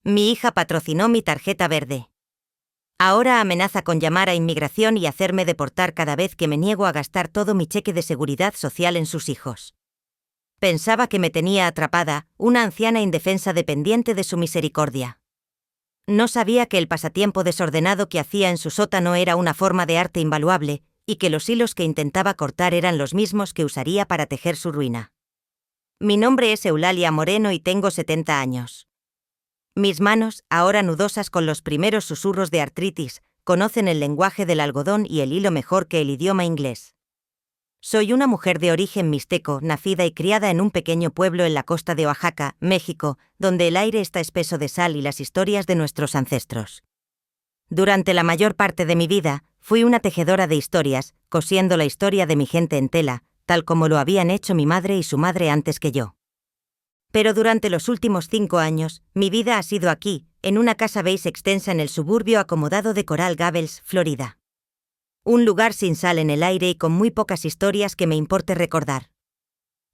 Mi hija patrocinó mi tarjeta verde. Ahora amenaza con llamar a inmigración y hacerme deportar cada vez que me niego a gastar todo mi cheque de seguridad social en sus hijos. Pensaba que me tenía atrapada, una anciana indefensa dependiente de su misericordia. No sabía que el pasatiempo desordenado que hacía en su sótano era una forma de arte invaluable, y que los hilos que intentaba cortar eran los mismos que usaría para tejer su ruina. Mi nombre es Eulalia Moreno y tengo 70 años. Mis manos, ahora nudosas con los primeros susurros de artritis, conocen el lenguaje del algodón y el hilo mejor que el idioma inglés. Soy una mujer de origen mixteco, nacida y criada en un pequeño pueblo en la costa de Oaxaca, México, donde el aire está espeso de sal y las historias de nuestros ancestros. Durante la mayor parte de mi vida, fui una tejedora de historias, cosiendo la historia de mi gente en tela, tal como lo habían hecho mi madre y su madre antes que yo. Pero durante los últimos 5 años, mi vida ha sido aquí, en una casa beige extensa en el suburbio acomodado de Coral Gables, Florida. Un lugar sin sal en el aire y con muy pocas historias que me importe recordar.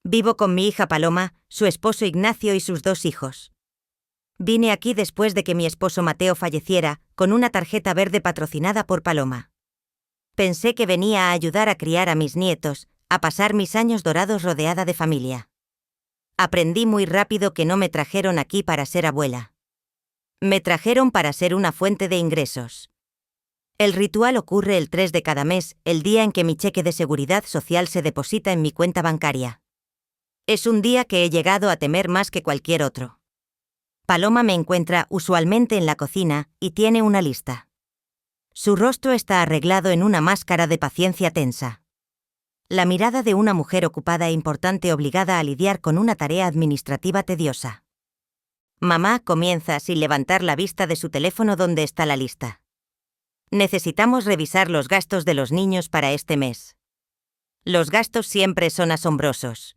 Vivo con mi hija Paloma, su esposo Ignacio y sus 2 hijos. Vine aquí después de que mi esposo Mateo falleciera, con una tarjeta verde patrocinada por Paloma. Pensé que venía a ayudar a criar a mis nietos, a pasar mis años dorados rodeada de familia. Aprendí muy rápido que no me trajeron aquí para ser abuela. Me trajeron para ser una fuente de ingresos. El ritual ocurre el 3 de cada mes, el día en que mi cheque de seguridad social se deposita en mi cuenta bancaria. Es un día que he llegado a temer más que cualquier otro. Paloma me encuentra usualmente en la cocina y tiene una lista. Su rostro está arreglado en una máscara de paciencia tensa. La mirada de una mujer ocupada e importante obligada a lidiar con una tarea administrativa tediosa. Mamá comienza sin levantar la vista de su teléfono donde está la lista. Necesitamos revisar los gastos de los niños para este mes. Los gastos siempre son asombrosos.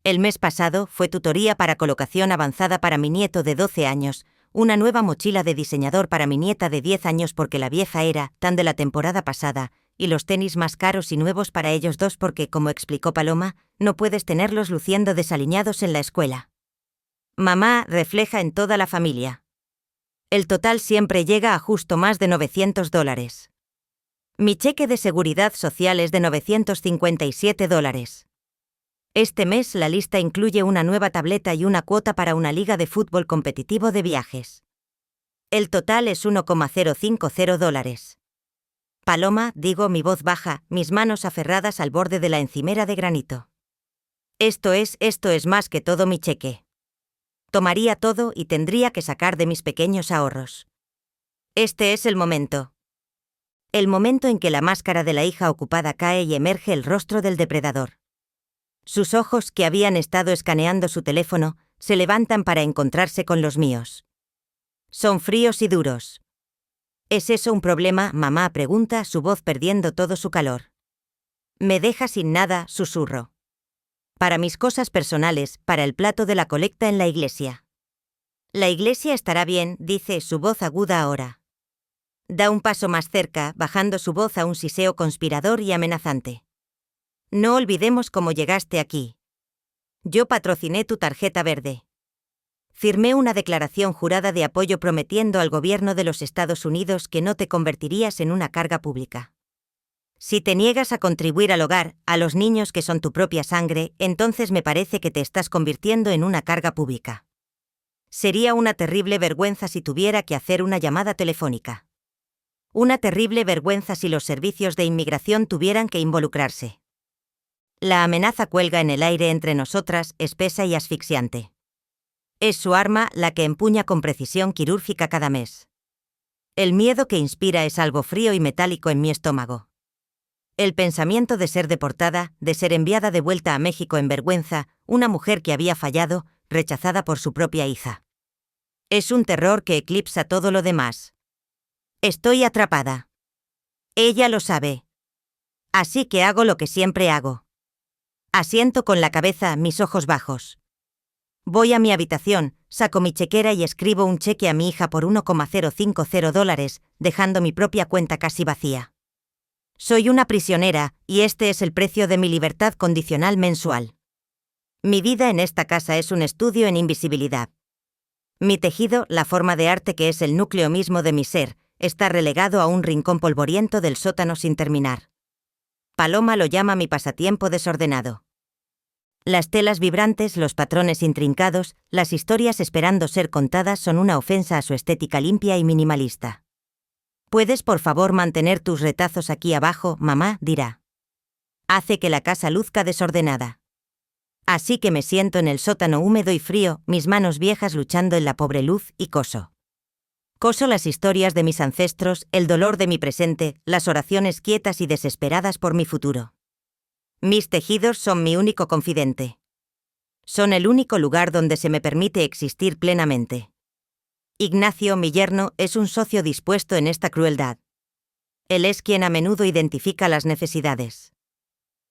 El mes pasado fue tutoría para colocación avanzada para mi nieto de 12 años, una nueva mochila de diseñador para mi nieta de 10 años porque la vieja era tan de la temporada pasada, y los tenis más caros y nuevos para ellos 2 porque, como explicó Paloma, no puedes tenerlos luciendo desaliñados en la escuela. Mamá refleja en toda la familia. El total siempre llega a justo más de $900. Mi cheque de seguridad social es de $957. Este mes la lista incluye una nueva tableta y una cuota para una liga de fútbol competitivo de viajes. El total es $1,050. Paloma, digo mi voz baja, mis manos aferradas al borde de la encimera de granito. Esto es más que todo mi cheque. Tomaría todo y tendría que sacar de mis pequeños ahorros. Este es el momento. El momento en que la máscara de la hija ocupada cae y emerge el rostro del depredador. Sus ojos, que habían estado escaneando su teléfono, se levantan para encontrarse con los míos. Son fríos y duros. ¿Es eso un problema?, mamá pregunta, su voz perdiendo todo su calor. Me deja sin nada, susurro. Para mis cosas personales, para el plato de la colecta en la iglesia. La iglesia estará bien, dice, su voz aguda ahora. Da un paso más cerca, bajando su voz a un siseo conspirador y amenazante. No olvidemos cómo llegaste aquí. Yo patrociné tu tarjeta verde. Firmé una declaración jurada de apoyo prometiendo al gobierno de los Estados Unidos que no te convertirías en una carga pública. Si te niegas a contribuir al hogar, a los niños que son tu propia sangre, entonces me parece que te estás convirtiendo en una carga pública. Sería una terrible vergüenza si tuviera que hacer una llamada telefónica. Una terrible vergüenza si los servicios de inmigración tuvieran que involucrarse. La amenaza cuelga en el aire entre nosotras, espesa y asfixiante. Es su arma la que empuña con precisión quirúrgica cada mes. El miedo que inspira es algo frío y metálico en mi estómago. El pensamiento de ser deportada, de ser enviada de vuelta a México en vergüenza, una mujer que había fallado, rechazada por su propia hija. Es un terror que eclipsa todo lo demás. Estoy atrapada. Ella lo sabe. Así que hago lo que siempre hago. Asiento con la cabeza, mis ojos bajos. Voy a mi habitación, saco mi chequera y escribo un cheque a mi hija por $1,050, dejando mi propia cuenta casi vacía. Soy una prisionera, y este es el precio de mi libertad condicional mensual. Mi vida en esta casa es un estudio en invisibilidad. Mi tejido, la forma de arte que es el núcleo mismo de mi ser, está relegado a un rincón polvoriento del sótano sin terminar. Paloma lo llama mi pasatiempo desordenado. Las telas vibrantes, los patrones intrincados, las historias esperando ser contadas son una ofensa a su estética limpia y minimalista. ¿Puedes por favor mantener tus retazos aquí abajo, mamá?, dirá. Hace que la casa luzca desordenada. Así que me siento en el sótano húmedo y frío, mis manos viejas luchando en la pobre luz, y coso. Coso las historias de mis ancestros, el dolor de mi presente, las oraciones quietas y desesperadas por mi futuro. Mis tejidos son mi único confidente. Son el único lugar donde se me permite existir plenamente. Ignacio, mi yerno, es un socio dispuesto en esta crueldad. Él es quien a menudo identifica las necesidades.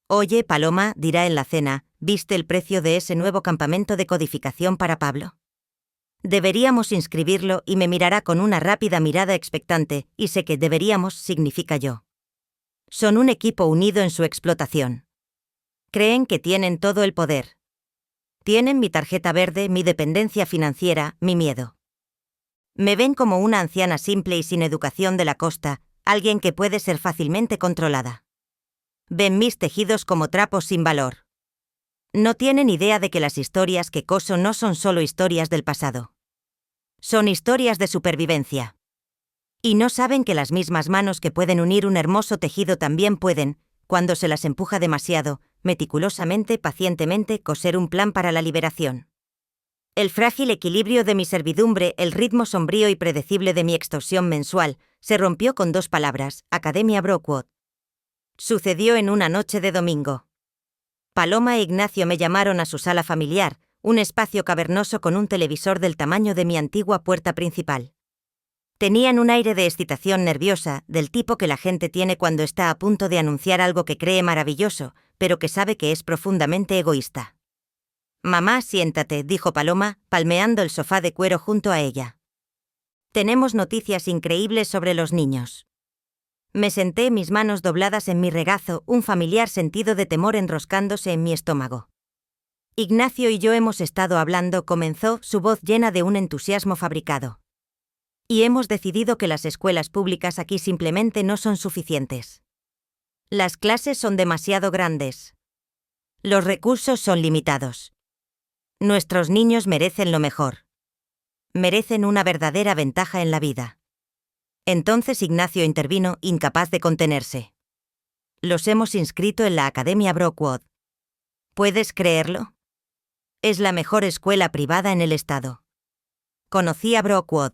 Oye, Paloma, dirá en la cena, ¿viste el precio de ese nuevo campamento de codificación para Pablo? Deberíamos inscribirlo, y me mirará con una rápida mirada expectante, y sé que deberíamos significa yo. Son un equipo unido en su explotación. Creen que tienen todo el poder. Tienen mi tarjeta verde, mi dependencia financiera, mi miedo. Me ven como una anciana simple y sin educación de la costa, alguien que puede ser fácilmente controlada. Ven mis tejidos como trapos sin valor. No tienen idea de que las historias que coso no son solo historias del pasado. Son historias de supervivencia. Y no saben que las mismas manos que pueden unir un hermoso tejido también pueden, cuando se las empuja demasiado, meticulosamente, pacientemente, coser un plan para la liberación. El frágil equilibrio de mi servidumbre, el ritmo sombrío y predecible de mi extorsión mensual, se rompió con 2 palabras: Academia Brookwood. Sucedió en una noche de domingo. Paloma e Ignacio me llamaron a su sala familiar, un espacio cavernoso con un televisor del tamaño de mi antigua puerta principal. Tenían un aire de excitación nerviosa, del tipo que la gente tiene cuando está a punto de anunciar algo que cree maravilloso, pero que sabe que es profundamente egoísta. Mamá, siéntate, dijo Paloma, palmeando el sofá de cuero junto a ella. Tenemos noticias increíbles sobre los niños. Me senté, mis manos dobladas en mi regazo, un familiar sentido de temor enroscándose en mi estómago. Ignacio y yo hemos estado hablando, comenzó, su voz llena de un entusiasmo fabricado. Y hemos decidido que las escuelas públicas aquí simplemente no son suficientes. Las clases son demasiado grandes. Los recursos son limitados. Nuestros niños merecen lo mejor. Merecen una verdadera ventaja en la vida. Entonces Ignacio intervino, incapaz de contenerse. Los hemos inscrito en la Academia Brookwood. ¿Puedes creerlo? Es la mejor escuela privada en el estado. Conocí a Brookwood.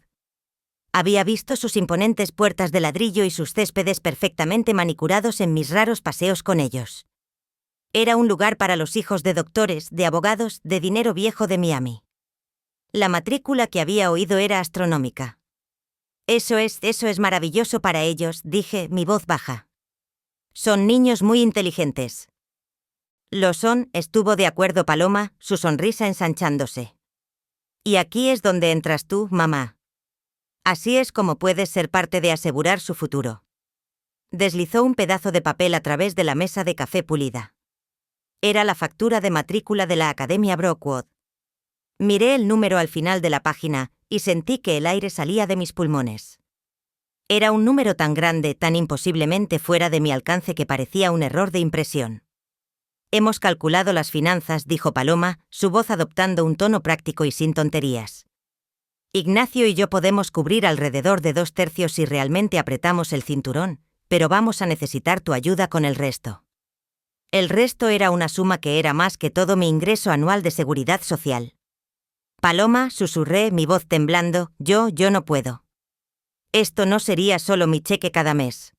Había visto sus imponentes puertas de ladrillo y sus céspedes perfectamente manicurados en mis raros paseos con ellos. Era un lugar para los hijos de doctores, de abogados, de dinero viejo de Miami. La matrícula que había oído era astronómica. Eso es maravilloso para ellos, dije, mi voz baja. Son niños muy inteligentes. Lo son, estuvo de acuerdo Paloma, su sonrisa ensanchándose. Y aquí es donde entras tú, mamá. Así es como puedes ser parte de asegurar su futuro. Deslizó un pedazo de papel a través de la mesa de café pulida. Era la factura de matrícula de la Academia Brookwood. Miré el número al final de la página, y sentí que el aire salía de mis pulmones. Era un número tan grande, tan imposiblemente fuera de mi alcance que parecía un error de impresión. Hemos calculado las finanzas, dijo Paloma, su voz adoptando un tono práctico y sin tonterías. Ignacio y yo podemos cubrir alrededor de 2/3 si realmente apretamos el cinturón, pero vamos a necesitar tu ayuda con el resto. El resto era una suma que era más que todo mi ingreso anual de seguridad social. Paloma, susurré, mi voz temblando, yo no puedo. Esto no sería solo mi cheque cada mes.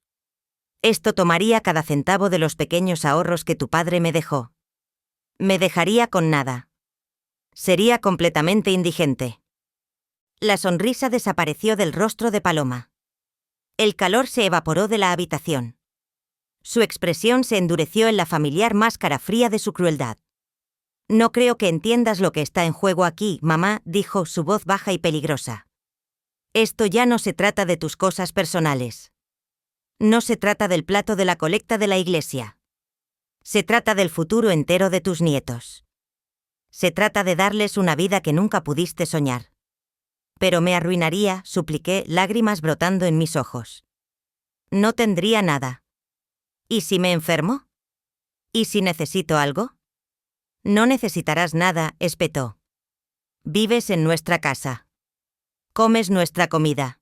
Esto tomaría cada centavo de los pequeños ahorros que tu padre me dejó. Me dejaría con nada. Sería completamente indigente. La sonrisa desapareció del rostro de Paloma. El calor se evaporó de la habitación. Su expresión se endureció en la familiar máscara fría de su crueldad. No creo que entiendas lo que está en juego aquí, mamá, dijo, su voz baja y peligrosa. Esto ya no se trata de tus cosas personales. No se trata del plato de la colecta de la iglesia. Se trata del futuro entero de tus nietos. Se trata de darles una vida que nunca pudiste soñar. Pero me arruinaría, supliqué, lágrimas brotando en mis ojos. No tendría nada. ¿Y si me enfermo? ¿Y si necesito algo? No necesitarás nada, espetó. Vives en nuestra casa. Comes nuestra comida.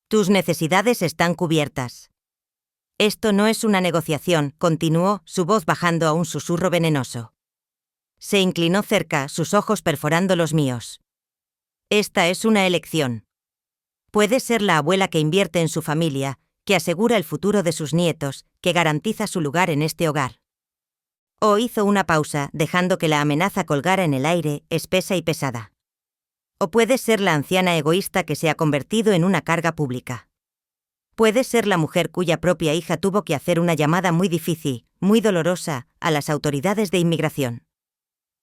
Tus necesidades están cubiertas. Esto no es una negociación, continuó, su voz bajando a un susurro venenoso. Se inclinó cerca, sus ojos perforando los míos. Esta es una elección. Puedes ser la abuela que invierte en su familia, que asegura el futuro de sus nietos, que garantiza su lugar en este hogar. O hizo una pausa, dejando que la amenaza colgara en el aire, espesa y pesada. O puedes ser la anciana egoísta que se ha convertido en una carga pública. Puedes ser la mujer cuya propia hija tuvo que hacer una llamada muy difícil, muy dolorosa, a las autoridades de inmigración.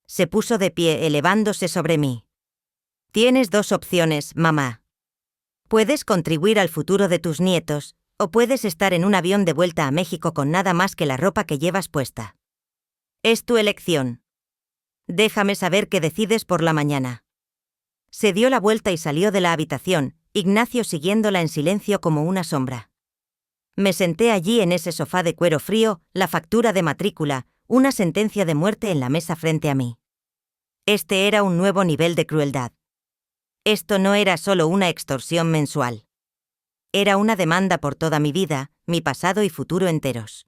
Se puso de pie, elevándose sobre mí. Tienes dos opciones, mamá. Puedes contribuir al futuro de tus nietos, o puedes estar en un avión de vuelta a México con nada más que la ropa que llevas puesta. Es tu elección. Déjame saber qué decides por la mañana. Se dio la vuelta y salió de la habitación, Ignacio siguiéndola en silencio como una sombra. Me senté allí en ese sofá de cuero frío, la factura de matrícula, una sentencia de muerte en la mesa frente a mí. Este era un nuevo nivel de crueldad. Esto no era solo una extorsión mensual. Era una demanda por toda mi vida, mi pasado y futuro enteros.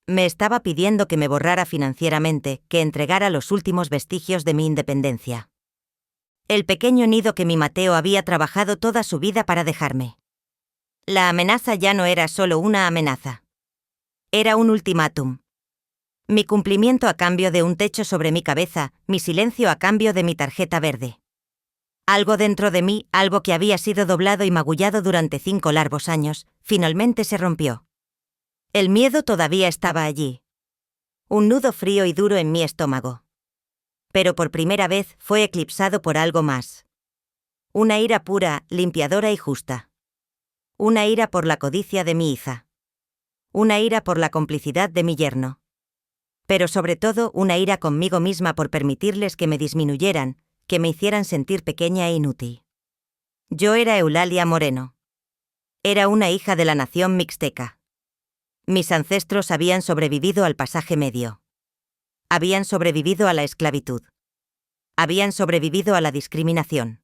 Me estaba pidiendo que me borrara financieramente, que entregara los últimos vestigios de mi independencia. El pequeño nido que mi Mateo había trabajado toda su vida para dejarme. La amenaza ya no era solo una amenaza. Era un ultimátum. Mi cumplimiento a cambio de un techo sobre mi cabeza, mi silencio a cambio de mi tarjeta verde. Algo dentro de mí, algo que había sido doblado y magullado durante 5 largos años, finalmente se rompió. El miedo todavía estaba allí. Un nudo frío y duro en mi estómago. Pero por primera vez fue eclipsado por algo más. Una ira pura, limpiadora y justa. Una ira por la codicia de mi hija. Una ira por la complicidad de mi yerno. Pero sobre todo una ira conmigo misma por permitirles que me disminuyeran, que me hicieran sentir pequeña e inútil. Yo era Eulalia Moreno. Era una hija de la nación mixteca. Mis ancestros habían sobrevivido al pasaje medio. Habían sobrevivido a la esclavitud. Habían sobrevivido a la discriminación.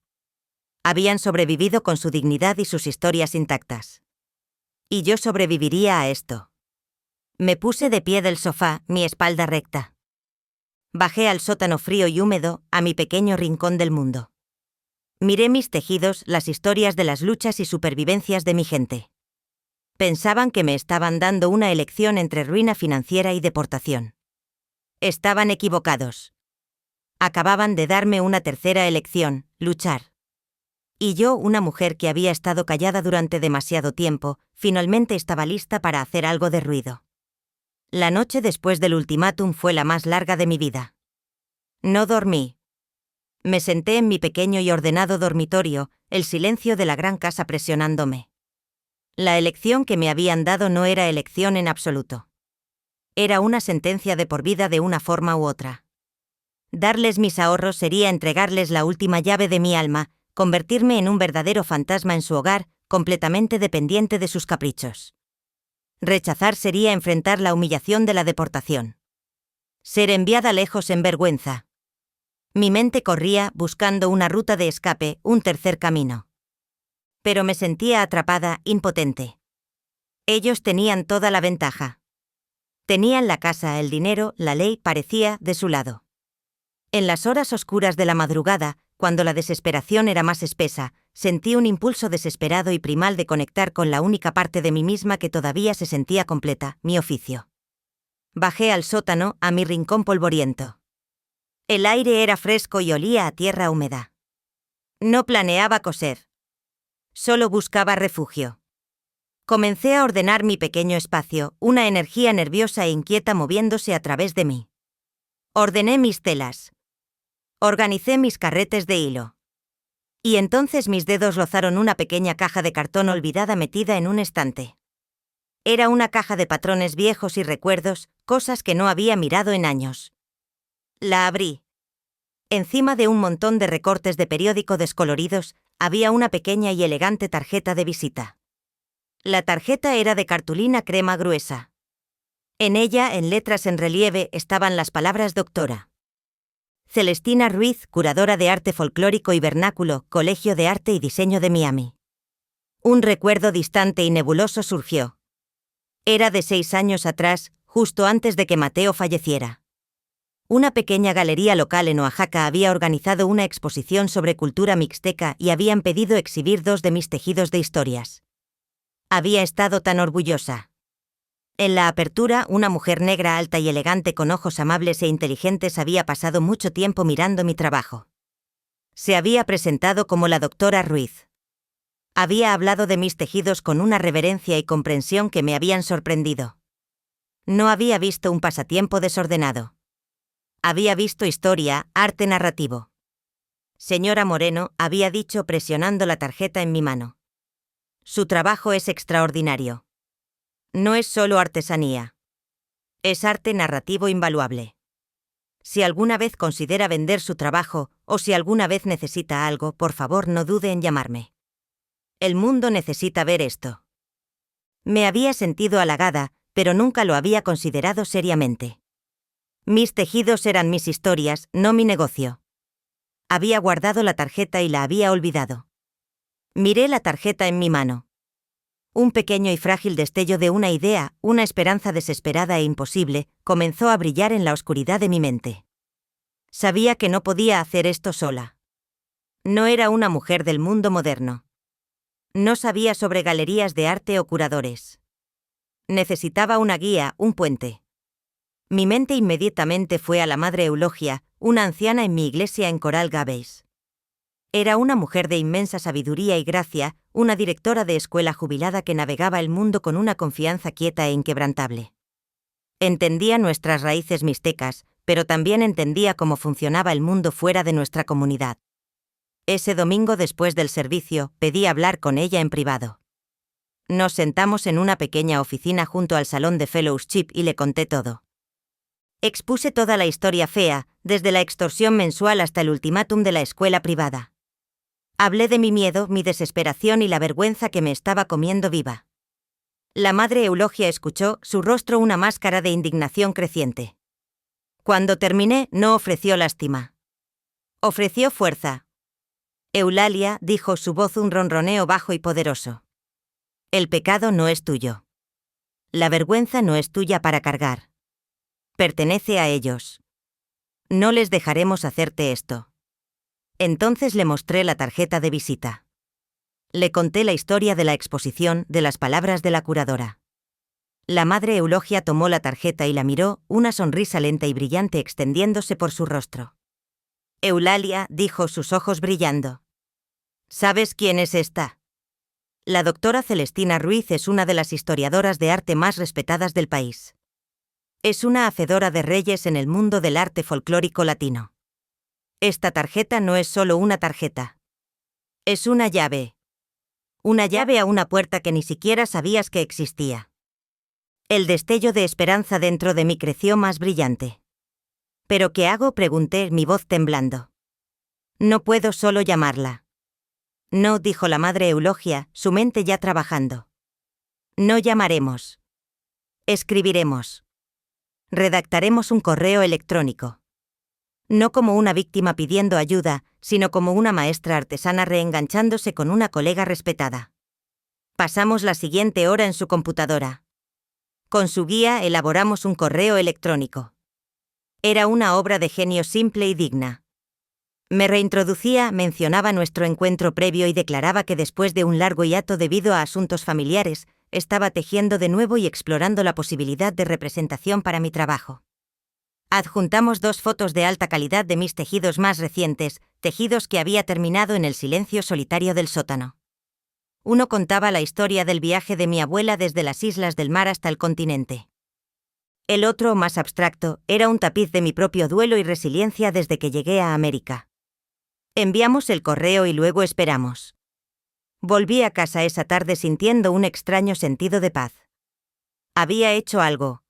Habían sobrevivido con su dignidad y sus historias intactas. Y yo sobreviviría a esto. Me puse de pie del sofá, mi espalda recta. Bajé al sótano frío y húmedo, a mi pequeño rincón del mundo. Miré mis tejidos, las historias de las luchas y supervivencias de mi gente. Pensaban que me estaban dando una elección entre ruina financiera y deportación. Estaban equivocados. Acababan de darme una tercera elección, luchar. Y yo, una mujer que había estado callada durante demasiado tiempo, finalmente estaba lista para hacer algo de ruido. La noche después del ultimátum fue la más larga de mi vida. No dormí. Me senté en mi pequeño y ordenado dormitorio, el silencio de la gran casa presionándome. La elección que me habían dado no era elección en absoluto. Era una sentencia de por vida de una forma u otra. Darles mis ahorros sería entregarles la última llave de mi alma, convertirme en un verdadero fantasma en su hogar, completamente dependiente de sus caprichos. Rechazar sería enfrentar la humillación de la deportación. Ser enviada lejos en vergüenza. Mi mente corría buscando una ruta de escape, un tercer camino. Pero me sentía atrapada, impotente. Ellos tenían toda la ventaja. Tenían la casa, el dinero, la ley parecía de su lado. En las horas oscuras de la madrugada, cuando la desesperación era más espesa, sentí un impulso desesperado y primal de conectar con la única parte de mí misma que todavía se sentía completa, mi oficio. Bajé al sótano, a mi rincón polvoriento. El aire era fresco y olía a tierra húmeda. No planeaba coser. Solo buscaba refugio. Comencé a ordenar mi pequeño espacio, una energía nerviosa e inquieta moviéndose a través de mí. Ordené mis telas. Organicé mis carretes de hilo. Y entonces mis dedos rozaron una pequeña caja de cartón olvidada metida en un estante. Era una caja de patrones viejos y recuerdos, cosas que no había mirado en años. La abrí. Encima de un montón de recortes de periódico descoloridos, había una pequeña y elegante tarjeta de visita. La tarjeta era de cartulina crema gruesa. En ella, en letras en relieve, estaban las palabras doctora Celestina Ruiz, curadora de arte folclórico y vernáculo, Colegio de Arte y Diseño de Miami. Un recuerdo distante y nebuloso surgió. Era de 6 años atrás, justo antes de que Mateo falleciera. Una pequeña galería local en Oaxaca había organizado una exposición sobre cultura mixteca y habían pedido exhibir 2 de mis tejidos de historias. Había estado tan orgullosa. En la apertura, una mujer negra alta y elegante con ojos amables e inteligentes había pasado mucho tiempo mirando mi trabajo. Se había presentado como la doctora Ruiz. Había hablado de mis tejidos con una reverencia y comprensión que me habían sorprendido. No había visto un pasatiempo desordenado. Había visto historia, arte narrativo. Señora Moreno, había dicho presionando la tarjeta en mi mano. Su trabajo es extraordinario. No es solo artesanía. Es arte narrativo invaluable. Si alguna vez considera vender su trabajo, o si alguna vez necesita algo, por favor no dude en llamarme. El mundo necesita ver esto. Me había sentido halagada, pero nunca lo había considerado seriamente. Mis tejidos eran mis historias, no mi negocio. Había guardado la tarjeta y la había olvidado. Miré la tarjeta en mi mano. Un pequeño y frágil destello de una idea, una esperanza desesperada e imposible, comenzó a brillar en la oscuridad de mi mente. Sabía que no podía hacer esto sola. No era una mujer del mundo moderno. No sabía sobre galerías de arte o curadores. Necesitaba una guía, un puente. Mi mente inmediatamente fue a la Madre Eulogia, una anciana en mi iglesia en Coral Gables. Era una mujer de inmensa sabiduría y gracia, una directora de escuela jubilada que navegaba el mundo con una confianza quieta e inquebrantable. Entendía nuestras raíces mixtecas, pero también entendía cómo funcionaba el mundo fuera de nuestra comunidad. Ese domingo después del servicio, pedí hablar con ella en privado. Nos sentamos en una pequeña oficina junto al salón de fellowship y le conté todo. Expuse toda la historia fea, desde la extorsión mensual hasta el ultimátum de la escuela privada. Hablé de mi miedo, mi desesperación y la vergüenza que me estaba comiendo viva. La Madre Eulogia escuchó, su rostro una máscara de indignación creciente. Cuando terminé, no ofreció lástima. Ofreció fuerza. Eulalia, dijo su voz un ronroneo bajo y poderoso. El pecado no es tuyo. La vergüenza no es tuya para cargar. Pertenece a ellos. No les dejaremos hacerte esto. Entonces le mostré la tarjeta de visita. Le conté la historia de la exposición, de las palabras de la curadora. La Madre Eulogia tomó la tarjeta y la miró, una sonrisa lenta y brillante extendiéndose por su rostro. Eulalia, dijo, sus ojos brillando. ¿Sabes quién es esta? La doctora Celestina Ruiz es una de las historiadoras de arte más respetadas del país. Es una hacedora de reyes en el mundo del arte folclórico latino. Esta tarjeta no es solo una tarjeta. Es una llave. Una llave a una puerta que ni siquiera sabías que existía. El destello de esperanza dentro de mí creció más brillante. ¿Pero qué hago?, pregunté, mi voz temblando. No puedo solo llamarla. No, dijo la Madre Eulogia, su mente ya trabajando. No llamaremos. Escribiremos. Redactaremos un correo electrónico. No como una víctima pidiendo ayuda, sino como una maestra artesana reenganchándose con una colega respetada. Pasamos la siguiente hora en su computadora. Con su guía elaboramos un correo electrónico. Era una obra de genio simple y digna. Me reintroducía, mencionaba nuestro encuentro previo y declaraba que después de un largo hiato debido a asuntos familiares, estaba tejiendo de nuevo y explorando la posibilidad de representación para mi trabajo. Adjuntamos 2 fotos de alta calidad de mis tejidos más recientes, tejidos que había terminado en el silencio solitario del sótano. Uno contaba la historia del viaje de mi abuela desde las islas del mar hasta el continente. El otro, más abstracto, era un tapiz de mi propio duelo y resiliencia desde que llegué a América. Enviamos el correo y luego esperamos. Volví a casa esa tarde sintiendo un extraño sentido de paz. Había hecho algo.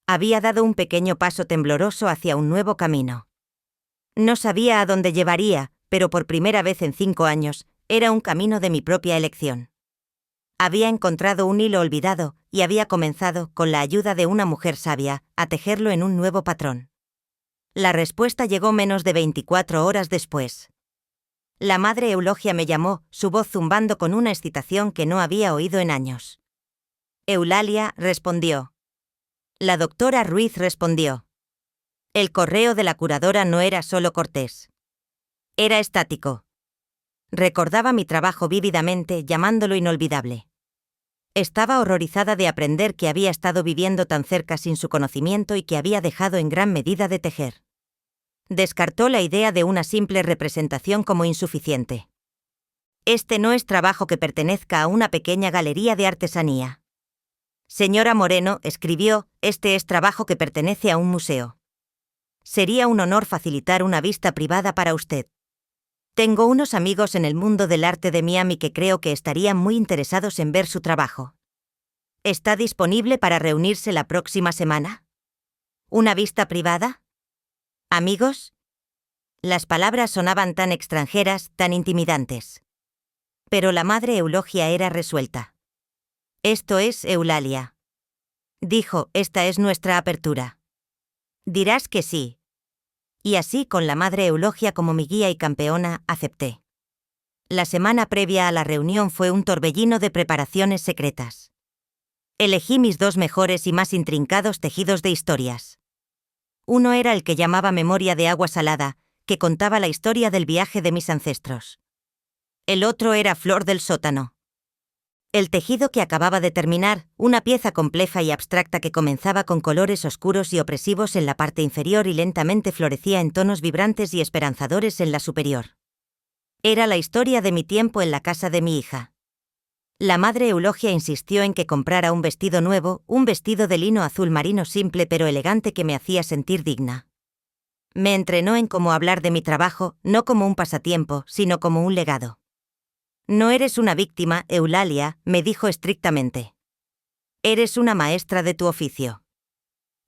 Había dado un pequeño paso tembloroso hacia un nuevo camino. No sabía a dónde llevaría, pero por primera vez en 5 años, Era un camino de mi propia elección. Había encontrado un hilo olvidado y había comenzado, con la ayuda de una mujer sabia, a tejerlo en un nuevo patrón. La respuesta llegó menos de 24 horas después. La madre Eulogia me llamó, su voz zumbando con una excitación que no había oído en años. Eulalia respondió. La doctora Ruiz respondió. El correo de la curadora no era solo cortés. Era estático. Recordaba mi trabajo vívidamente, llamándolo inolvidable. Estaba horrorizada de aprender que había estado viviendo tan cerca sin su conocimiento y que había dejado en gran medida de tejer. Descartó la idea de una simple representación como insuficiente. Este no es trabajo que pertenezca a una pequeña galería de artesanía. Señora Moreno, escribió, este es trabajo que pertenece a un museo. Sería un honor facilitar una vista privada para usted. Tengo unos amigos en el mundo del arte de Miami que creo que estarían muy interesados en ver su trabajo. ¿Está disponible para reunirse la próxima semana? ¿Una vista privada? ¿Amigos? Las palabras sonaban tan extranjeras, tan intimidantes. Pero la madre Eulogia era resuelta. Esto es Eulalia. Dijo, esta es nuestra apertura. Dirás que sí. Y así, con la madre Eulogia como mi guía y campeona, acepté. La semana previa a la reunión fue un torbellino de preparaciones secretas. Elegí mis 2 mejores y más intrincados tejidos de historias. Uno era el que llamaba Memoria de agua salada, que contaba la historia del viaje de mis ancestros. El otro era Flor del sótano. El tejido que acababa de terminar, una pieza compleja y abstracta que comenzaba con colores oscuros y opresivos en la parte inferior y lentamente florecía en tonos vibrantes y esperanzadores en la superior. Era la historia de mi tiempo en la casa de mi hija. La madre Eulogia insistió en que comprara un vestido nuevo, un vestido de lino azul marino simple pero elegante que me hacía sentir digna. Me entrenó en cómo hablar de mi trabajo, no como un pasatiempo, sino como un legado. No eres una víctima, Eulalia, me dijo estrictamente. Eres una maestra de tu oficio.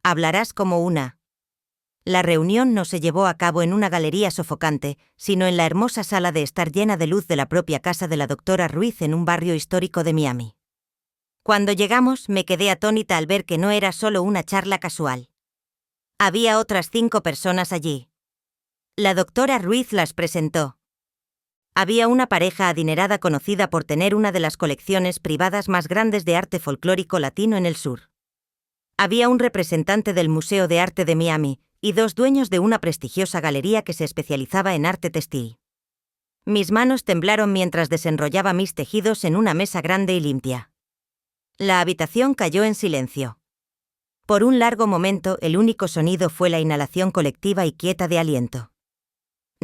Hablarás como una. La reunión no se llevó a cabo en una galería sofocante, sino en la hermosa sala de estar llena de luz de la propia casa de la doctora Ruiz en un barrio histórico de Miami. Cuando llegamos, me quedé atónita al ver que no era solo una charla casual. Había otras 5 personas allí. La doctora Ruiz las presentó. Había una pareja adinerada conocida por tener una de las colecciones privadas más grandes de arte folclórico latino en el sur. Había un representante del Museo de Arte de Miami y 2 dueños de una prestigiosa galería que se especializaba en arte textil. Mis manos temblaron mientras desenrollaba mis tejidos en una mesa grande y limpia. La habitación cayó en silencio. Por un largo momento el único sonido fue la inhalación colectiva y quieta de aliento.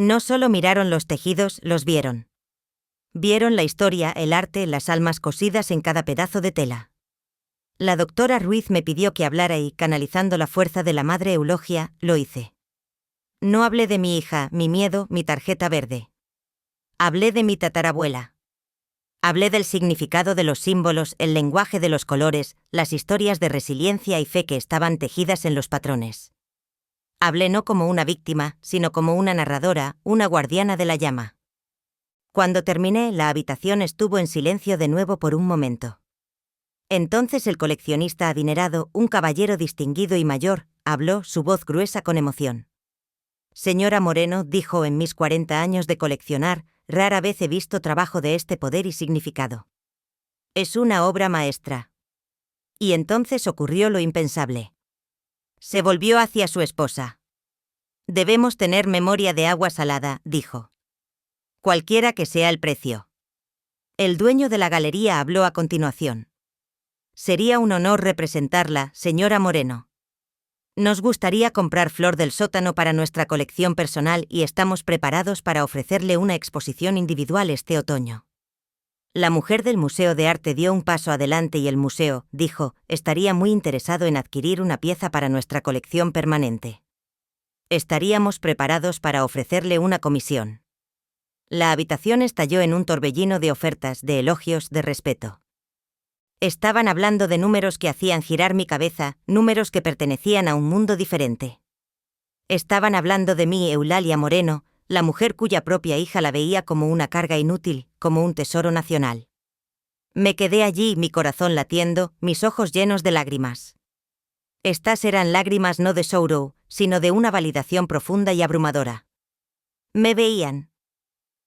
No solo miraron los tejidos, los vieron. Vieron la historia, el arte, las almas cosidas en cada pedazo de tela. La doctora Ruiz me pidió que hablara y, canalizando la fuerza de la madre Eulogia, lo hice. No hablé de mi hija, mi miedo, mi tarjeta verde. Hablé de mi tatarabuela. Hablé del significado de los símbolos, el lenguaje de los colores, las historias de resiliencia y fe que estaban tejidas en los patrones. Hablé no como una víctima, sino como una narradora, una guardiana de la llama. Cuando terminé, la habitación estuvo en silencio de nuevo por un momento. Entonces el coleccionista adinerado, un caballero distinguido y mayor, habló, su voz gruesa con emoción. Señora Moreno, dijo, en mis 40 años de coleccionar, rara vez he visto trabajo de este poder y significado. Es una obra maestra. Y entonces ocurrió lo impensable. Se volvió hacia su esposa. Debemos tener memoria de agua salada, dijo. Cualquiera que sea el precio. El dueño de la galería habló a continuación. Sería un honor representarla, señora Moreno. Nos gustaría comprar Flor del sótano para nuestra colección personal y estamos preparados para ofrecerle una exposición individual este otoño. La mujer del Museo de Arte dio un paso adelante y el museo, dijo, estaría muy interesado en adquirir una pieza para nuestra colección permanente. Estaríamos preparados para ofrecerle una comisión. La habitación estalló en un torbellino de ofertas, de elogios, de respeto. Estaban hablando de números que hacían girar mi cabeza, números que pertenecían a un mundo diferente. Estaban hablando de mí, Eulalia Moreno, la mujer cuya propia hija la veía como una carga inútil, como un tesoro nacional. Me quedé allí, mi corazón latiendo, mis ojos llenos de lágrimas. Estas eran lágrimas no de sorrow, sino de una validación profunda y abrumadora. Me veían.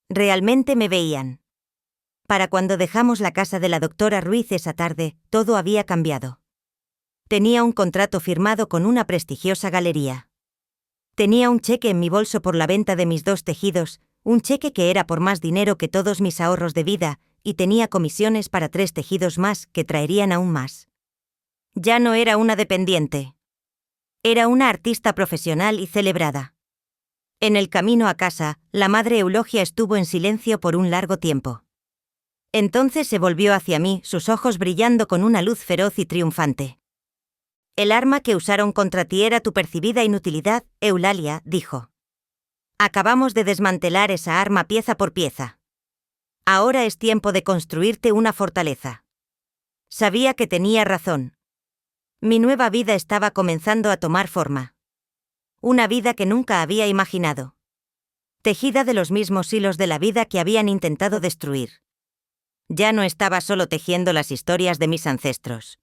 Realmente me veían. Para cuando dejamos la casa de la doctora Ruiz esa tarde, todo había cambiado. Tenía un contrato firmado con una prestigiosa galería. Tenía un cheque en mi bolso por la venta de mis 2 tejidos, un cheque que era por más dinero que todos mis ahorros de vida, y tenía comisiones para 3 tejidos más que traerían aún más. Ya no era una dependiente. Era una artista profesional y celebrada. En el camino a casa, la madre Eulogia estuvo en silencio por un largo tiempo. Entonces se volvió hacia mí, sus ojos brillando con una luz feroz y triunfante. «El arma que usaron contra ti era tu percibida inutilidad, Eulalia», dijo. «Acabamos de desmantelar esa arma pieza por pieza. Ahora es tiempo de construirte una fortaleza». Sabía que tenía razón. Mi nueva vida estaba comenzando a tomar forma. Una vida que nunca había imaginado. Tejida de los mismos hilos de la vida que habían intentado destruir. Ya no estaba solo tejiendo las historias de mis ancestros.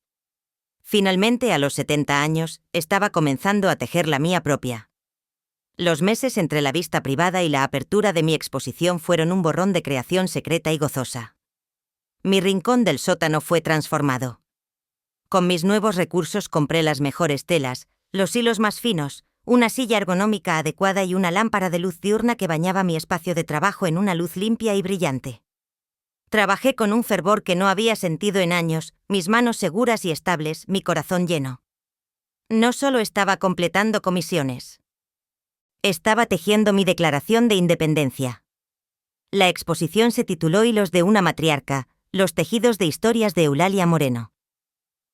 Finalmente, a los 70 años, estaba comenzando a tejer la mía propia. Los meses entre la vista privada y la apertura de mi exposición fueron un borrón de creación secreta y gozosa. Mi rincón del sótano fue transformado. Con mis nuevos recursos compré las mejores telas, los hilos más finos, una silla ergonómica adecuada y una lámpara de luz diurna que bañaba mi espacio de trabajo en una luz limpia y brillante. Trabajé con un fervor que no había sentido en años, mis manos seguras y estables, mi corazón lleno. No solo estaba completando comisiones. Estaba tejiendo mi declaración de independencia. La exposición se tituló Hilos de una matriarca, los tejidos de historias de Eulalia Moreno.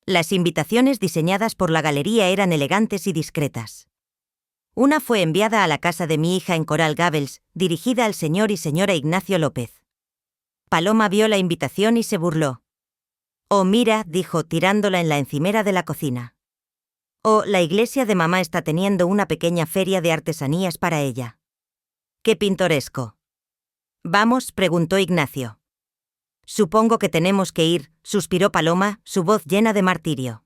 Las invitaciones diseñadas por la galería eran elegantes y discretas. Una fue enviada a la casa de mi hija en Coral Gables, dirigida al señor y señora Ignacio López. Paloma vio la invitación y se burló. «Oh, mira», dijo, tirándola en la encimera de la cocina. «Oh, la iglesia de mamá está teniendo una pequeña feria de artesanías para ella. ¡Qué pintoresco!». «¿Vamos?», preguntó Ignacio. «Supongo que tenemos que ir», suspiró Paloma, su voz llena de martirio.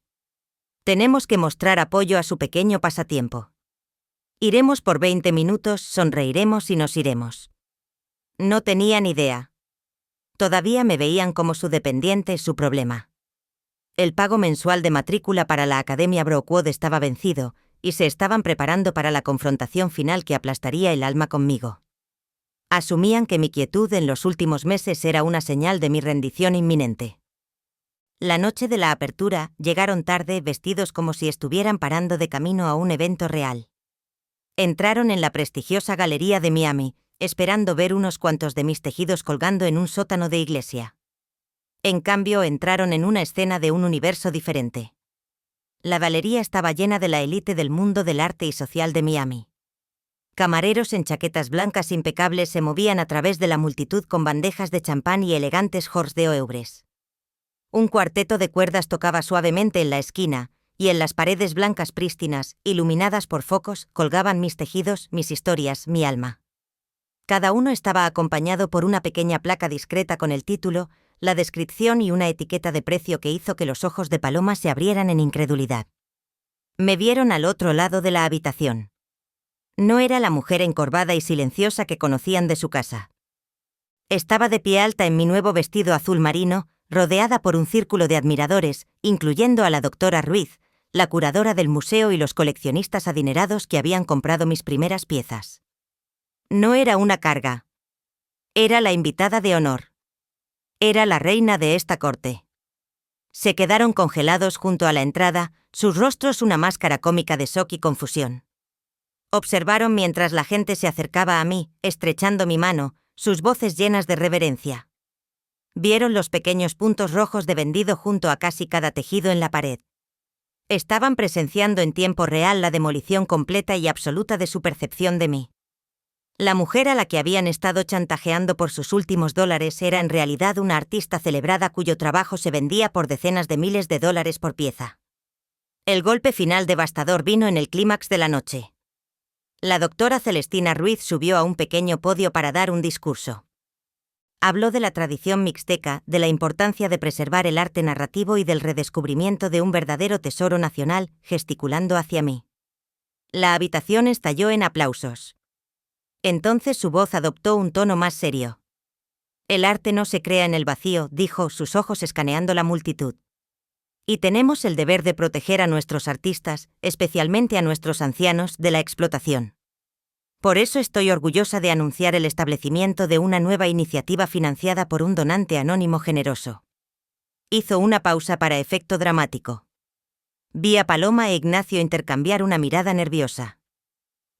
«Tenemos que mostrar apoyo a su pequeño pasatiempo. Iremos por 20 minutos, sonreiremos y nos iremos». No tenía ni idea. Todavía me veían como su dependiente, su problema. El pago mensual de matrícula para la Academia Brookwood estaba vencido, y se estaban preparando para la confrontación final que aplastaría el alma conmigo. Asumían que mi quietud en los últimos meses era una señal de mi rendición inminente. La noche de la apertura, llegaron tarde, vestidos como si estuvieran parando de camino a un evento real. Entraron en la prestigiosa galería de Miami, esperando ver unos cuantos de mis tejidos colgando en un sótano de iglesia. En cambio, entraron en una escena de un universo diferente. La galería estaba llena de la élite del mundo del arte y social de Miami. Camareros en chaquetas blancas impecables se movían a través de la multitud con bandejas de champán y elegantes jorts de orfebres. Un cuarteto de cuerdas tocaba suavemente en la esquina, y en las paredes blancas prístinas, iluminadas por focos, colgaban mis tejidos, mis historias, mi alma. Cada uno estaba acompañado por una pequeña placa discreta con el título, la descripción y una etiqueta de precio que hizo que los ojos de Paloma se abrieran en incredulidad. Me vieron al otro lado de la habitación. No era la mujer encorvada y silenciosa que conocían de su casa. Estaba de pie alta en mi nuevo vestido azul marino, rodeada por un círculo de admiradores, incluyendo a la doctora Ruiz, la curadora del museo y los coleccionistas adinerados que habían comprado mis primeras piezas. No era una carga. Era la invitada de honor. Era la reina de esta corte. Se quedaron congelados junto a la entrada, sus rostros una máscara cómica de shock y confusión. Observaron mientras la gente se acercaba a mí, estrechando mi mano, sus voces llenas de reverencia. Vieron los pequeños puntos rojos de vendido junto a casi cada tejido en la pared. Estaban presenciando en tiempo real la demolición completa y absoluta de su percepción de mí. La mujer a la que habían estado chantajeando por sus últimos dólares era en realidad una artista celebrada cuyo trabajo se vendía por decenas de miles de dólares por pieza. El golpe final devastador vino en el clímax de la noche. La doctora Celestina Ruiz subió a un pequeño podio para dar un discurso. Habló de la tradición mixteca, de la importancia de preservar el arte narrativo y del redescubrimiento de un verdadero tesoro nacional, gesticulando hacia mí. La habitación estalló en aplausos. Entonces su voz adoptó un tono más serio. El arte no se crea en el vacío, dijo, sus ojos escaneando la multitud. Y tenemos el deber de proteger a nuestros artistas, especialmente a nuestros ancianos, de la explotación. Por eso estoy orgullosa de anunciar el establecimiento de una nueva iniciativa financiada por un donante anónimo generoso. Hizo una pausa para efecto dramático. Vi a Paloma e Ignacio intercambiar una mirada nerviosa.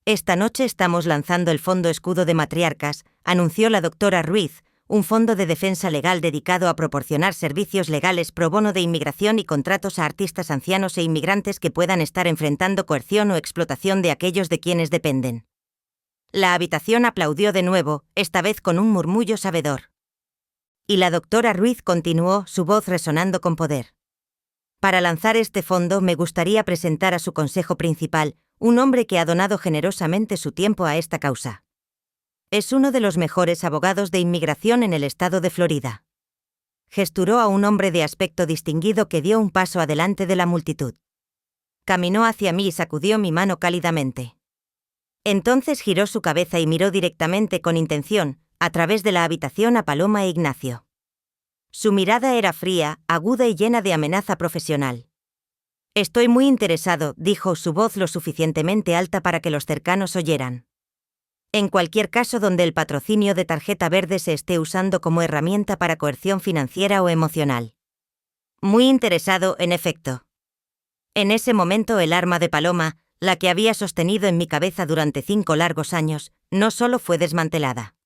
Esta noche estamos lanzando el Fondo Escudo de Matriarcas, anunció la doctora Ruiz, un fondo de defensa legal dedicado a proporcionar servicios legales pro bono de inmigración y contratos a artistas ancianos e inmigrantes que puedan estar enfrentando coerción o explotación de aquellos de quienes dependen. La habitación aplaudió de nuevo, esta vez con un murmullo sabedor. Y la doctora Ruiz continuó, su voz resonando con poder. Para lanzar este fondo me gustaría presentar a su consejo principal, un hombre que ha donado generosamente su tiempo a esta causa. Es uno de los mejores abogados de inmigración en el estado de Florida. Gesturó a un hombre de aspecto distinguido que dio un paso adelante de la multitud. Caminó hacia mí y sacudió mi mano cálidamente. Entonces giró su cabeza y miró directamente con intención, a través de la habitación a Paloma e Ignacio. Su mirada era fría, aguda y llena de amenaza profesional. Estoy muy interesado, dijo, su voz lo suficientemente alta para que los cercanos oyeran. En cualquier caso donde el patrocinio de tarjeta verde se esté usando como herramienta para coerción financiera o emocional. Muy interesado, en efecto. En ese momento el arma de Paloma, la que había sostenido en mi cabeza durante 5 largos años, no solo fue desmantelada.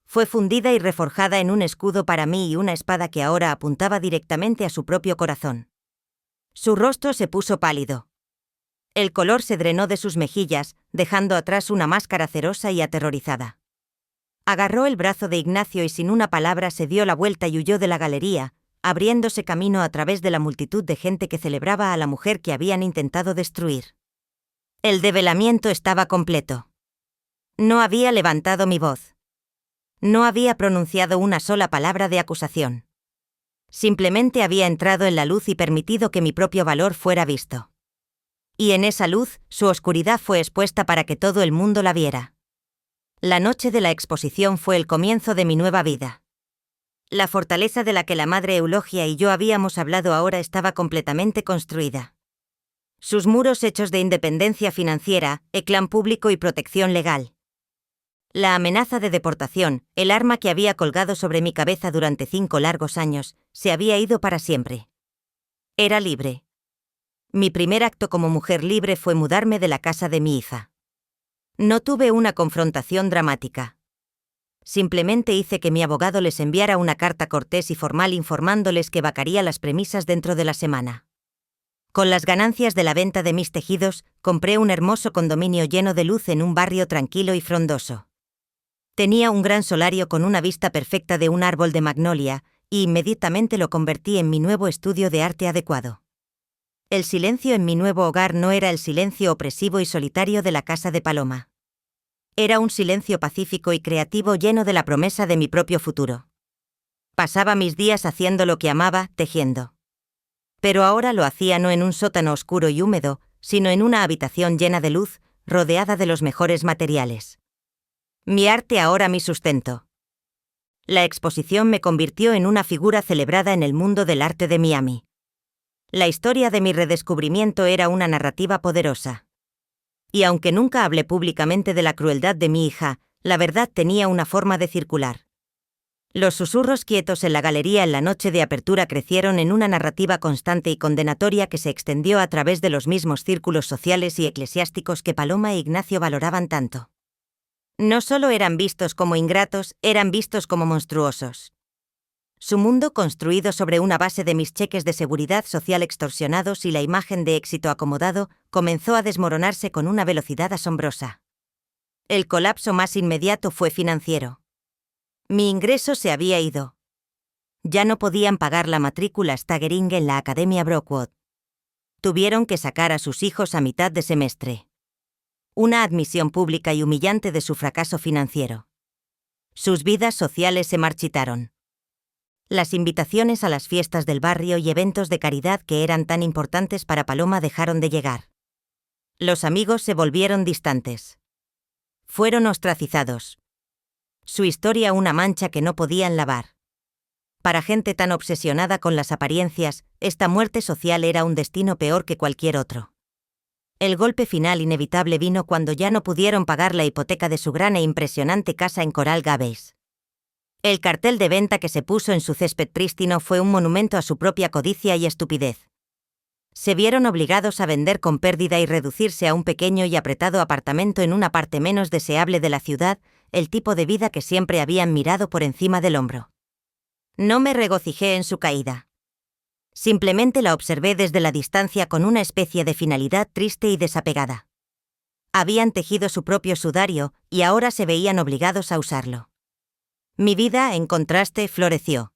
Fue fundida y reforjada en un escudo para mí y una espada que ahora apuntaba directamente a su propio corazón. Su rostro se puso pálido. El color se drenó de sus mejillas, dejando atrás una máscara cerosa y aterrorizada. Agarró el brazo de Ignacio y sin una palabra se dio la vuelta y huyó de la galería, abriéndose camino a través de la multitud de gente que celebraba a la mujer que habían intentado destruir. El develamiento estaba completo. No había levantado mi voz. No había pronunciado una sola palabra de acusación. Simplemente había entrado en la luz y permitido que mi propio valor fuera visto. Y en esa luz, su oscuridad fue expuesta para que todo el mundo la viera. La noche de la exposición fue el comienzo de mi nueva vida. La fortaleza de la que la madre Eulogia y yo habíamos hablado ahora estaba completamente construida. Sus muros hechos de independencia financiera, eclán público y protección legal. La amenaza de deportación, el arma que había colgado sobre mi cabeza durante 5 largos años, se había ido para siempre. Era libre. Mi primer acto como mujer libre fue mudarme de la casa de mi hija. No tuve una confrontación dramática. Simplemente hice que mi abogado les enviara una carta cortés y formal informándoles que vacaría las premisas dentro de la semana. Con las ganancias de la venta de mis tejidos, compré un hermoso condominio lleno de luz en un barrio tranquilo y frondoso. Tenía un gran solario con una vista perfecta de un árbol de magnolia, y inmediatamente lo convertí en mi nuevo estudio de arte adecuado. El silencio en mi nuevo hogar no era el silencio opresivo y solitario de la casa de Paloma. Era un silencio pacífico y creativo lleno de la promesa de mi propio futuro. Pasaba mis días haciendo lo que amaba, tejiendo. Pero ahora lo hacía no en un sótano oscuro y húmedo, sino en una habitación llena de luz, rodeada de los mejores materiales. Mi arte ahora mi sustento. La exposición me convirtió en una figura celebrada en el mundo del arte de Miami. La historia de mi redescubrimiento era una narrativa poderosa. Y aunque nunca hablé públicamente de la crueldad de mi hija, la verdad tenía una forma de circular. Los susurros quietos en la galería en la noche de apertura crecieron en una narrativa constante y condenatoria que se extendió a través de los mismos círculos sociales y eclesiásticos que Paloma e Ignacio valoraban tanto. No solo eran vistos como ingratos, eran vistos como monstruosos. Su mundo, construido sobre una base de mis cheques de seguridad social extorsionados y la imagen de éxito acomodado, comenzó a desmoronarse con una velocidad asombrosa. El colapso más inmediato fue financiero. Mi ingreso se había ido. Ya no podían pagar la matrícula staggering en la Academia Brookwood. Tuvieron que sacar a sus hijos a mitad de semestre. Una admisión pública y humillante de su fracaso financiero. Sus vidas sociales se marchitaron. Las invitaciones a las fiestas del barrio y eventos de caridad que eran tan importantes para Paloma dejaron de llegar. Los amigos se volvieron distantes. Fueron ostracizados. Su historia una mancha que no podían lavar. Para gente tan obsesionada con las apariencias, esta muerte social era un destino peor que cualquier otro. El golpe final inevitable vino cuando ya no pudieron pagar la hipoteca de su gran e impresionante casa en Coral Gables. El cartel de venta que se puso en su césped prístino fue un monumento a su propia codicia y estupidez. Se vieron obligados a vender con pérdida y reducirse a un pequeño y apretado apartamento en una parte menos deseable de la ciudad, el tipo de vida que siempre habían mirado por encima del hombro. No me regocijé en su caída. Simplemente la observé desde la distancia con una especie de finalidad triste y desapegada. Habían tejido su propio sudario y ahora se veían obligados a usarlo. Mi vida, en contraste, floreció.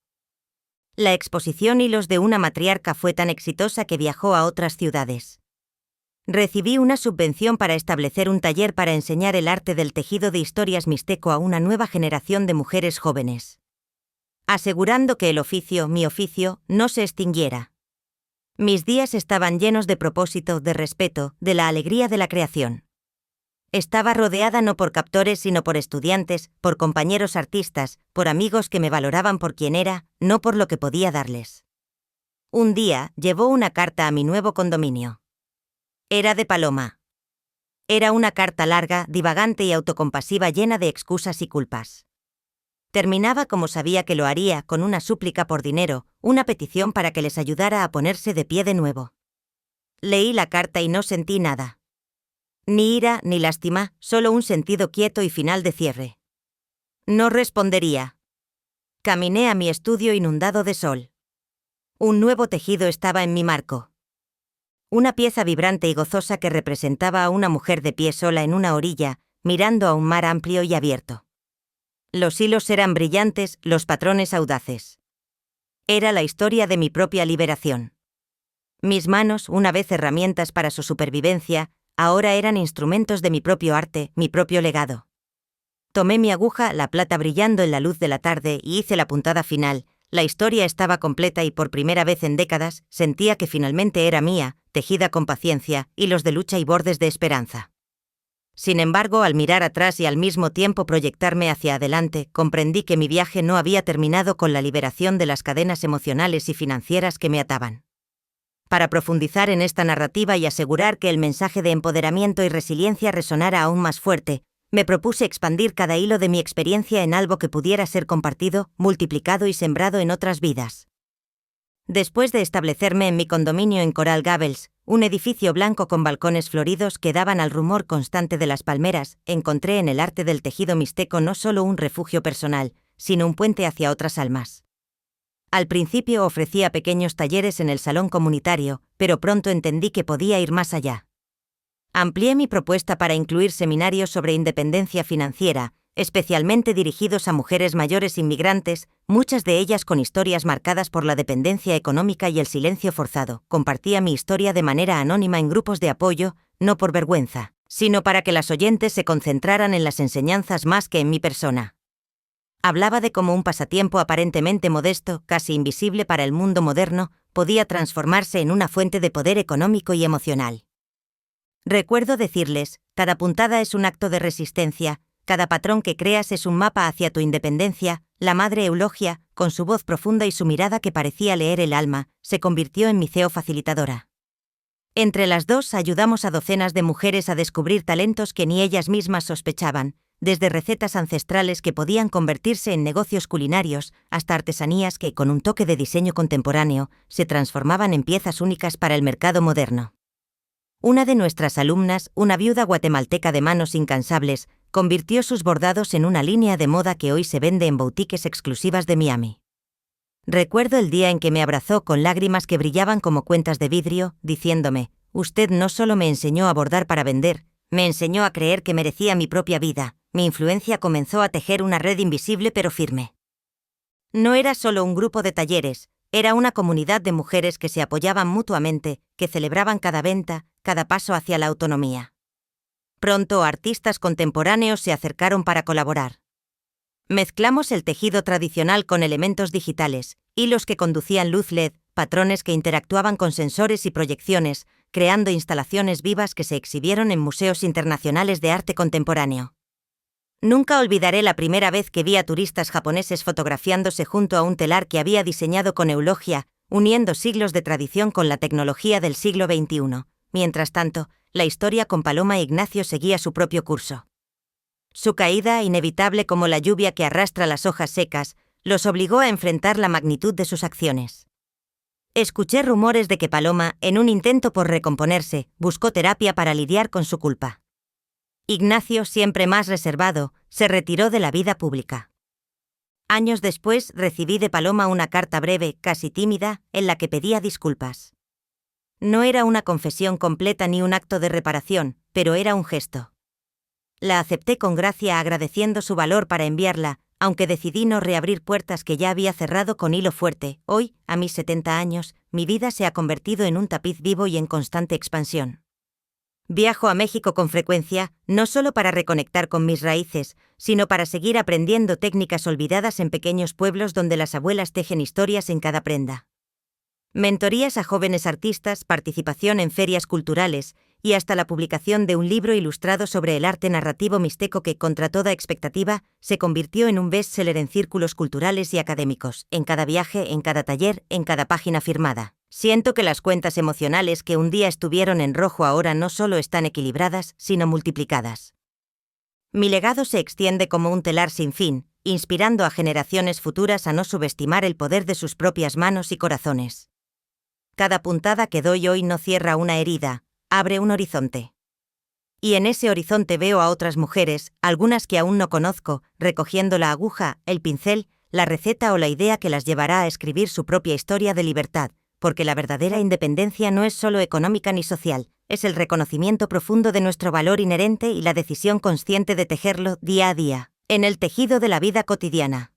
La exposición Hilos de una matriarca fue tan exitosa que viajó a otras ciudades. Recibí una subvención para establecer un taller para enseñar el arte del tejido de historias mixteco a una nueva generación de mujeres jóvenes, asegurando que el oficio, mi oficio, no se extinguiera. Mis días estaban llenos de propósito, de respeto, de la alegría de la creación. Estaba rodeada no por captores sino por estudiantes, por compañeros artistas, por amigos que me valoraban por quien era, no por lo que podía darles. Un día, llevó una carta a mi nuevo condominio. Era de Paloma. Era una carta larga, divagante y autocompasiva llena de excusas y culpas. Terminaba como sabía que lo haría, con una súplica por dinero, una petición para que les ayudara a ponerse de pie de nuevo. Leí la carta y no sentí nada. Ni ira ni lástima, solo un sentido quieto y final de cierre. No respondería. Caminé a mi estudio inundado de sol. Un nuevo tejido estaba en mi marco. Una pieza vibrante y gozosa que representaba a una mujer de pie sola en una orilla, mirando a un mar amplio y abierto. Los hilos eran brillantes, los patrones audaces. Era la historia de mi propia liberación. Mis manos, una vez herramientas para su supervivencia, ahora eran instrumentos de mi propio arte, mi propio legado. Tomé mi aguja, la plata brillando en la luz de la tarde, y hice la puntada final. La historia estaba completa y por primera vez en décadas sentía que finalmente era mía, tejida con paciencia, hilos de lucha y bordes de esperanza. Sin embargo, al mirar atrás y al mismo tiempo proyectarme hacia adelante, comprendí que mi viaje no había terminado con la liberación de las cadenas emocionales y financieras que me ataban. Para profundizar en esta narrativa y asegurar que el mensaje de empoderamiento y resiliencia resonara aún más fuerte, me propuse expandir cada hilo de mi experiencia en algo que pudiera ser compartido, multiplicado y sembrado en otras vidas. Después de establecerme en mi condominio en Coral Gables, un edificio blanco con balcones floridos que daban al rumor constante de las palmeras, encontré en el arte del tejido mixteco no solo un refugio personal, sino un puente hacia otras almas. Al principio ofrecía pequeños talleres en el salón comunitario, pero pronto entendí que podía ir más allá. Amplié mi propuesta para incluir seminarios sobre independencia financiera, especialmente dirigidos a mujeres mayores inmigrantes, muchas de ellas con historias marcadas por la dependencia económica y el silencio forzado. Compartía mi historia de manera anónima en grupos de apoyo, no por vergüenza, sino para que las oyentes se concentraran en las enseñanzas más que en mi persona. Hablaba de cómo un pasatiempo aparentemente modesto, casi invisible para el mundo moderno, podía transformarse en una fuente de poder económico y emocional. Recuerdo decirles, cada puntada es un acto de resistencia, cada patrón que creas es un mapa hacia tu independencia. La madre Eulogia, con su voz profunda y su mirada que parecía leer el alma, se convirtió en mi CEO facilitadora. Entre las dos ayudamos a docenas de mujeres a descubrir talentos que ni ellas mismas sospechaban, desde recetas ancestrales que podían convertirse en negocios culinarios, hasta artesanías que, con un toque de diseño contemporáneo, se transformaban en piezas únicas para el mercado moderno. Una de nuestras alumnas, una viuda guatemalteca de manos incansables, convirtió sus bordados en una línea de moda que hoy se vende en boutiques exclusivas de Miami. Recuerdo el día en que me abrazó con lágrimas que brillaban como cuentas de vidrio, diciéndome, «Usted no solo me enseñó a bordar para vender, me enseñó a creer que merecía mi propia vida». Mi influencia comenzó a tejer una red invisible pero firme. No era solo un grupo de talleres, era una comunidad de mujeres que se apoyaban mutuamente, que celebraban cada venta, cada paso hacia la autonomía. Pronto artistas contemporáneos se acercaron para colaborar. Mezclamos el tejido tradicional con elementos digitales, hilos que conducían luz LED, patrones que interactuaban con sensores y proyecciones, creando instalaciones vivas que se exhibieron en museos internacionales de arte contemporáneo. Nunca olvidaré la primera vez que vi a turistas japoneses fotografiándose junto a un telar que había diseñado con eulogia, uniendo siglos de tradición con la tecnología del siglo XXI. Mientras tanto, la historia con Paloma e Ignacio seguía su propio curso. Su caída, inevitable como la lluvia que arrastra las hojas secas, los obligó a enfrentar la magnitud de sus acciones. Escuché rumores de que Paloma, en un intento por recomponerse, buscó terapia para lidiar con su culpa. Ignacio, siempre más reservado, se retiró de la vida pública. Años después recibí de Paloma una carta breve, casi tímida, en la que pedía disculpas. No era una confesión completa ni un acto de reparación, pero era un gesto. La acepté con gracia agradeciendo su valor para enviarla, aunque decidí no reabrir puertas que ya había cerrado con hilo fuerte. Hoy, a mis 70 años, mi vida se ha convertido en un tapiz vivo y en constante expansión. Viajo a México con frecuencia, no solo para reconectar con mis raíces, sino para seguir aprendiendo técnicas olvidadas en pequeños pueblos donde las abuelas tejen historias en cada prenda. Mentorías a jóvenes artistas, participación en ferias culturales, y hasta la publicación de un libro ilustrado sobre el arte narrativo mixteco que, contra toda expectativa, se convirtió en un bestseller en círculos culturales y académicos, en cada viaje, en cada taller, en cada página firmada. Siento que las cuentas emocionales que un día estuvieron en rojo ahora no solo están equilibradas, sino multiplicadas. Mi legado se extiende como un telar sin fin, inspirando a generaciones futuras a no subestimar el poder de sus propias manos y corazones. Cada puntada que doy hoy no cierra una herida, abre un horizonte. Y en ese horizonte veo a otras mujeres, algunas que aún no conozco, recogiendo la aguja, el pincel, la receta o la idea que las llevará a escribir su propia historia de libertad, porque la verdadera independencia no es solo económica ni social, es el reconocimiento profundo de nuestro valor inherente y la decisión consciente de tejerlo día a día, en el tejido de la vida cotidiana.